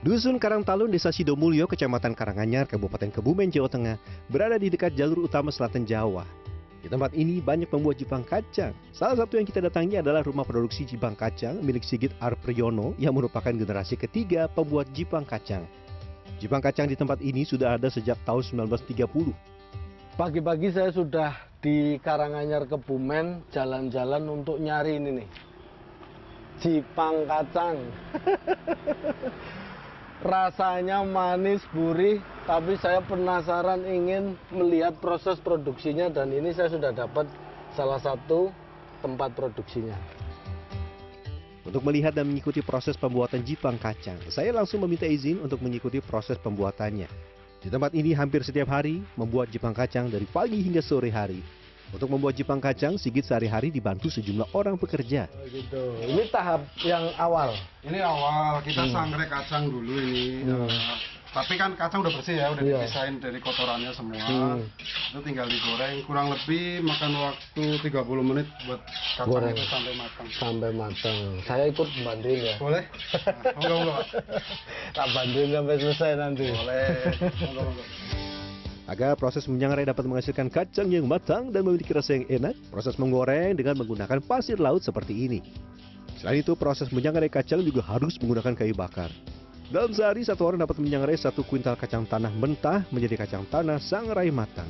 Dusun Karangtalun, Desa Sidomulyo, Kecamatan Karanganyar, Kabupaten Kebumen, Jawa Tengah, berada di dekat jalur utama selatan Jawa. Di tempat ini banyak pembuat Jipang kacang. Salah satu yang kita datangi adalah rumah produksi Jipang kacang milik Sigit Arpriyono yang merupakan generasi ketiga pembuat Jipang kacang. Jipang kacang di tempat ini sudah ada sejak tahun 1930. Pagi-pagi saya sudah di Karanganyar Kebumen, jalan-jalan untuk nyari ini nih, Jipang kacang. Rasanya manis, gurih, tapi saya penasaran ingin melihat proses produksinya, dan ini saya sudah dapat salah satu tempat produksinya. Untuk melihat dan mengikuti proses pembuatan Jipang kacang, saya langsung meminta izin untuk mengikuti proses pembuatannya. Di tempat ini hampir setiap hari membuat Jipang kacang dari pagi hingga sore hari. Untuk membuat Jipang kacang, Sigit sehari-hari dibantu sejumlah orang pekerja. Oh gitu. Ini tahap yang awal. Ini awal kita sangrai kacang dulu ini. Tapi kan kacang udah bersih ya, udah dipisahin dari kotorannya semua. Itu tinggal digoreng, kurang lebih makan waktu 30 menit buat kacang Goreng. itu sampai matang. Sampai matang. Saya ikut bantuin ya. Boleh? Monggo. Tak bantuin sampai selesai nanti. Boleh. Monggo. Agar proses menyangrai dapat menghasilkan kacang yang matang dan memiliki rasa yang enak, proses menggoreng dengan menggunakan pasir laut seperti ini. Selain itu, proses menyangrai kacang juga harus menggunakan kayu bakar. Dalam sehari, satu orang dapat menyangrai 1 kuintal kacang tanah mentah menjadi kacang tanah sangrai matang.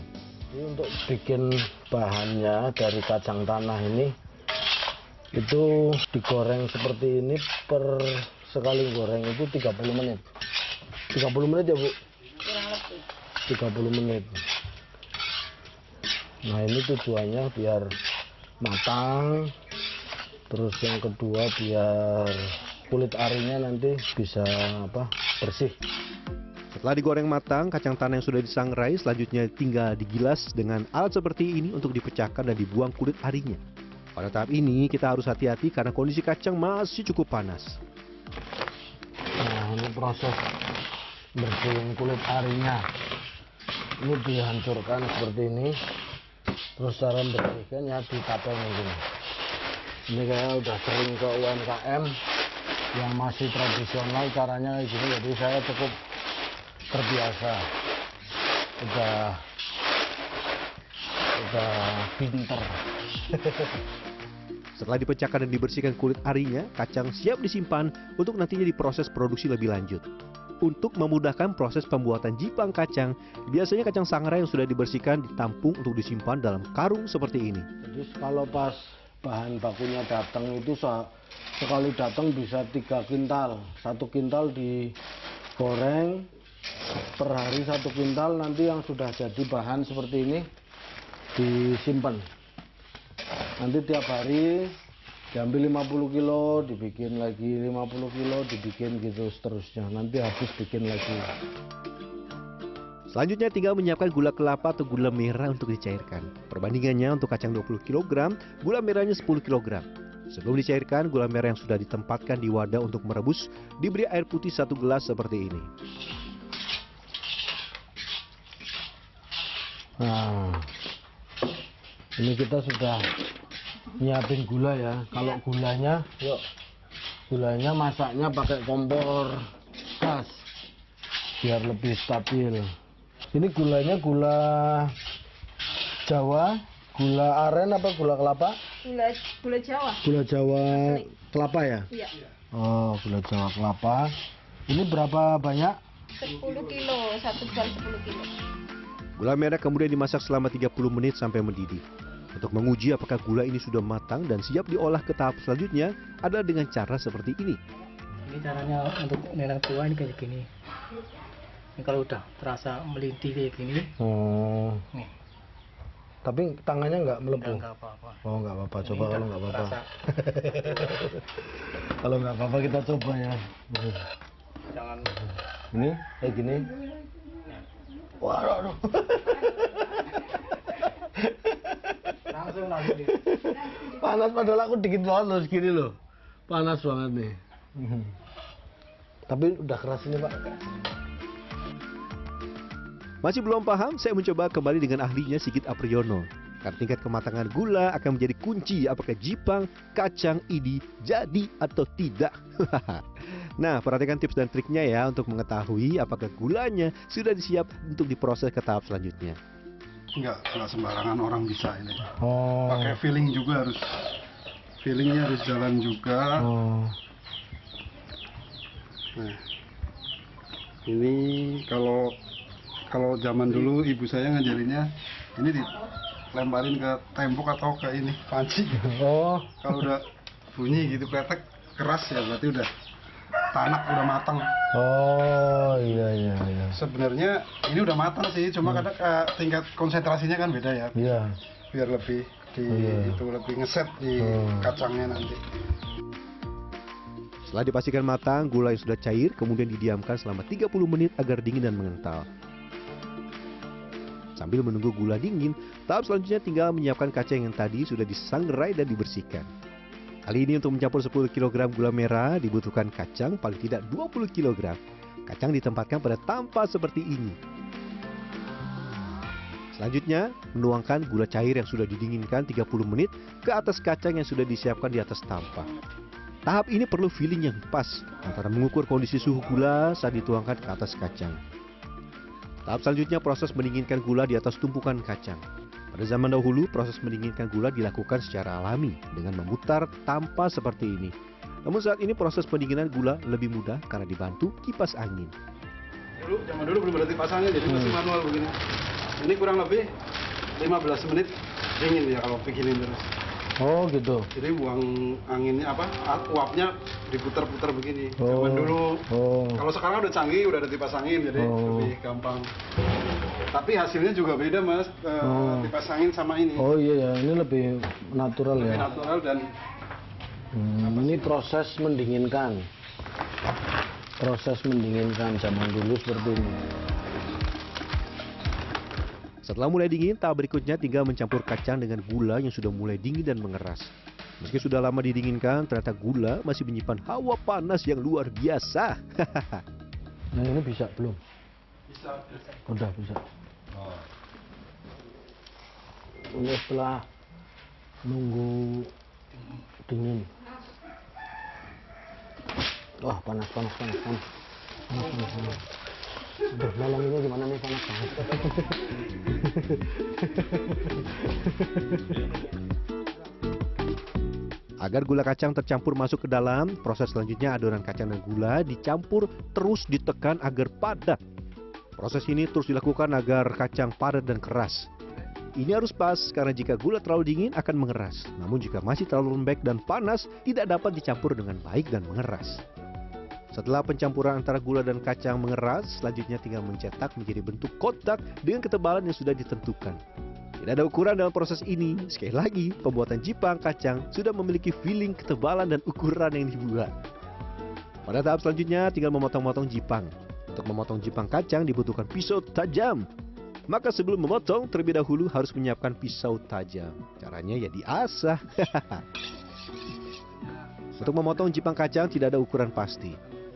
Ini untuk bikin bahannya dari kacang tanah ini, itu digoreng seperti ini per sekali goreng itu 30 menit. 30 menit ya Bu? Kurang lebih. 30 menit. Nah ini tujuannya biar matang. Terus yang kedua biar kulit arinya nanti bisa bersih. Setelah digoreng matang, kacang tanah yang sudah disangrai selanjutnya tinggal digilas dengan alat seperti ini untuk dipecahkan dan dibuang kulit arinya. Pada tahap ini kita harus hati-hati karena kondisi kacang masih cukup panas. Nah ini proses bersihin kulit arinya. Ini dihancurkan seperti ini. Terus cara bersihkannya ditapel mungkin. Ini kayak udah sering ke UMKM yang masih tradisional caranya kayak gini, jadi saya cukup terbiasa. Udah pinter. Setelah dipecahkan dan dibersihkan kulit arinya, kacang siap disimpan untuk nantinya diproses produksi lebih lanjut. Untuk memudahkan proses pembuatan Jipang kacang, biasanya kacang sangrai yang sudah dibersihkan ditampung untuk disimpan dalam karung seperti ini. Jadi kalau pas bahan bakunya datang itu sekali datang bisa 3 kintal. 1 kintal digoreng per hari, 1 kintal nanti yang sudah jadi bahan seperti ini disimpan. Nanti tiap hari diambil 50 kilo, dibikin lagi 50 kilo, dibikin gitu seterusnya. Nanti habis bikin lagi. Selanjutnya tinggal menyiapkan gula kelapa atau gula merah untuk dicairkan. Perbandingannya untuk kacang 20 kg, gula merahnya 10 kg. Sebelum dicairkan, gula merah yang sudah ditempatkan di wadah untuk merebus diberi air putih 1 gelas seperti ini. Nah, ini kita sudah nyiapin gula ya. Kalau gulanya masaknya pakai kompor gas biar lebih stabil. Ini gulanya gula Jawa, gula aren apa gula kelapa? Gula Jawa. Gula Jawa kelapa ya? Iya. Oh, gula Jawa kelapa. Ini berapa banyak? 10 kilo, 1 gal 10 kilo. Gula merah kemudian dimasak selama 30 menit sampai mendidih. Untuk menguji apakah gula ini sudah matang dan siap diolah ke tahap selanjutnya adalah dengan cara seperti ini. Ini caranya untuk nenek tua ini kayak gini. Ini kalau udah terasa melintih kayak gini, Oh. nih. Tapi tangannya nggak melepuh? Enggak apa-apa. Oh, nggak apa-apa. Coba Ini kalau udah nggak apa-apa. terasa. Kalau nggak apa-apa kita coba ya. Jangan Ini kayak gini. Waduh. langsung nih. Panas padahal aku dikit banget loh segini loh. Panas banget nih. Tapi udah keras ini Pak. Masih belum paham, saya mencoba kembali dengan ahlinya Sigit Apriyono. Karena tingkat kematangan gula akan menjadi kunci apakah Jipang kacang ini jadi atau tidak. Nah, perhatikan tips dan triknya ya untuk mengetahui apakah gulanya sudah disiap untuk diproses ke tahap selanjutnya. Enggak sembarangan orang bisa ini. Oh. Pakai feeling juga harus. Feelingnya harus jalan juga. Oh. Nah, ini kalau zaman dulu ibu saya ngajarinnya ini dilemparin ke tembok atau ke ini panci. Oh. Kalau udah bunyi gitu kretek keras ya berarti udah tanak, udah matang. Oh, iya. Sebenarnya ini udah matang sih, cuma kadang tingkat konsentrasinya kan beda ya. Iya. Biar lebih itu lebih ngeset di kacangnya nanti. Setelah dipastikan matang, gula yang sudah cair kemudian didiamkan selama 30 menit agar dingin dan mengental. Sambil menunggu gula dingin, tahap selanjutnya tinggal menyiapkan kacang yang tadi sudah disangrai dan dibersihkan. Kali ini untuk mencampur 10 kg gula merah dibutuhkan kacang paling tidak 20 kg. Kacang ditempatkan pada tampa seperti ini. Selanjutnya, menuangkan gula cair yang sudah didinginkan 30 menit ke atas kacang yang sudah disiapkan di atas tampa. Tahap ini perlu feeling yang pas antara mengukur kondisi suhu gula saat dituangkan ke atas kacang. Tahap selanjutnya proses mendinginkan gula di atas tumpukan kacang. Pada zaman dahulu, proses mendinginkan gula dilakukan secara alami dengan memutar tampa seperti ini. Namun saat ini proses pendinginan gula lebih mudah karena dibantu kipas angin. Zaman dulu belum ada kipas angin, jadi masih manual begini. Ini kurang lebih 15 menit dingin ya kalau begini terus. Oh, gitu. Jadi buang anginnya uapnya diputar-putar begini. Oh. Zaman dulu. Oh. Kalau sekarang udah canggih, udah ada kipas angin, jadi lebih gampang. Tapi hasilnya juga beda mas, kipas angin sama ini. Oh iya ya, ini lebih natural Lebih ya. natural dan Ini proses mendinginkan. Proses mendinginkan zaman dulu seperti ini. Setelah mulai dingin, tahap berikutnya tinggal mencampur kacang dengan gula yang sudah mulai dingin dan mengeras. Meski sudah lama didinginkan, ternyata gula masih menyimpan hawa panas yang luar biasa. Nah ini bisa belum? bisa. Udah bisa. Oh. Ini setelah nunggu dingin. Wah panas. Aduh, nolonginnya gimana nih, panas banget. Agar gula kacang tercampur masuk ke dalam, proses selanjutnya adonan kacang dan gula dicampur terus ditekan agar padat. Proses ini terus dilakukan agar kacang padat dan keras. Ini harus pas karena jika gula terlalu dingin akan mengeras. Namun jika masih terlalu lembek dan panas, tidak dapat dicampur dengan baik dan mengeras. Setelah pencampuran antara gula dan kacang mengeras, selanjutnya tinggal mencetak menjadi bentuk kotak dengan ketebalan yang sudah ditentukan. Tidak ada ukuran dalam proses ini. Sekali lagi, pembuatan jipang kacang sudah memiliki feeling ketebalan dan ukuran yang dibuat. Pada tahap selanjutnya, tinggal memotong-motong jipang. Untuk memotong jipang kacang dibutuhkan pisau tajam. Maka sebelum memotong, terlebih dahulu harus menyiapkan pisau tajam. Caranya ya diasah. Untuk memotong jipang kacang tidak ada ukuran pasti.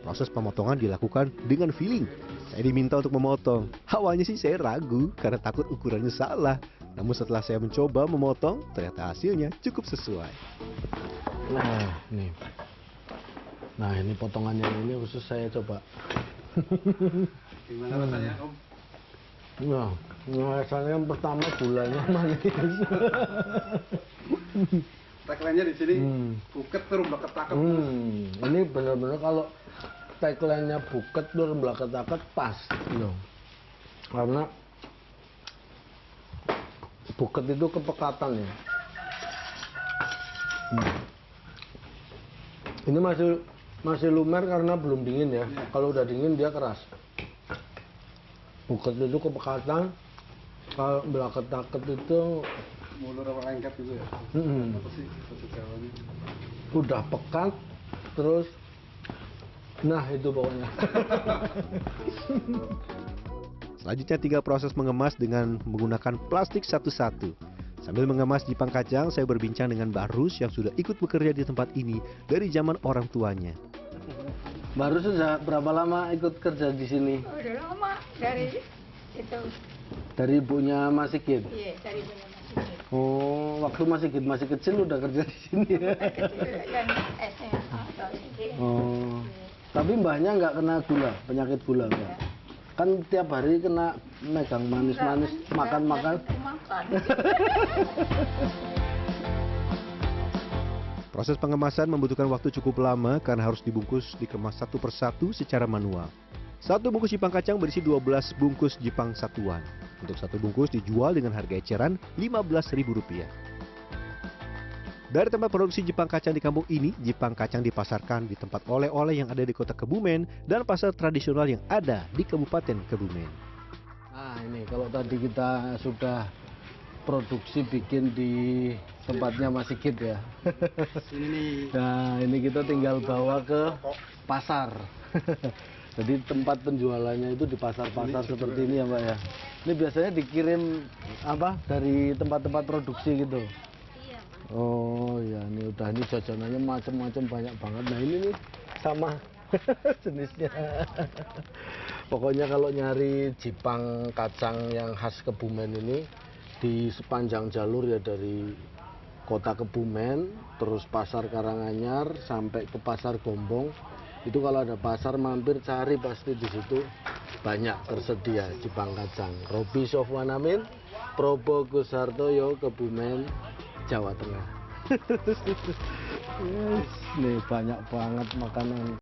Proses pemotongan dilakukan dengan feeling. Saya diminta untuk memotong. Awalnya sih saya ragu karena takut ukurannya salah. Namun setelah saya mencoba memotong, ternyata hasilnya cukup sesuai. Nah ini potongannya ini khusus saya coba. Gimana rasanya Om? Nah, rasanya yang pertama gulanya manis. Tagline-nya di sini buket terus ketakep. Ini benar-benar kalau tagline-nya buket tuh belakang-belakang pas loh. Karena buket itu kepekatan ya. Ini masih lumer karena belum dingin ya. Kalau udah dingin dia keras. Buket itu kepekatan. Kalau belakang-belakang itu Mulur apa lengket gitu ya? Apa sih bahasa Jawanya? udah pekat terus. Nah itu pokoknya. Selanjutnya tinggal proses mengemas dengan menggunakan plastik satu-satu. Sambil mengemas jipang kacang, saya berbincang dengan Mbak Rus yang sudah ikut bekerja di tempat ini dari zaman orang tuanya. Mbak Rus sudah berapa lama ikut kerja di sini? Udah lama dari itu. Dari ibunya Mas Sigit? Iya, dari punya masjid. Oh, waktu Mas Sigit masih kecil udah kerja di sini ya? Kecil kan SMA atau SD. Oh, Tapi mbahnya nggak kena gula, penyakit gula enggak? Kan tiap hari kena megang manis-manis, makan-makan. Makan. Proses pengemasan membutuhkan waktu cukup lama karena harus dibungkus dikemas satu persatu secara manual. Satu bungkus jipang kacang berisi 12 bungkus jipang satuan. Untuk satu bungkus dijual dengan harga eceran Rp15.000. Dari tempat produksi jipang kacang di kampung ini, jipang kacang dipasarkan di tempat oleh-oleh yang ada di kota Kebumen dan pasar tradisional yang ada di Kabupaten Kebumen. Nah ini kalau tadi kita sudah produksi bikin di tempatnya Mas Sigit ya. Ini nih. Nah ini kita tinggal bawa ke pasar. Jadi tempat penjualannya itu di pasar-pasar seperti ini ya Mbak ya. Ini biasanya dikirim apa dari tempat-tempat produksi gitu. Iya. Oh ya ini udah, ini jajanannya macam-macam banyak banget. Nah ini nih sama jenisnya. Pokoknya kalau nyari jipang kacang yang khas Kebumen ini di sepanjang jalur ya, dari kota Kebumen terus pasar Karanganyar sampai ke pasar Gombong, itu kalau ada pasar mampir cari pasti di situ banyak tersedia jipang kacang. Robi Sofwan Amin, Probo Gusartoyo, Kebumen, Jawa Tengah. Yes, nih banyak banget makanan.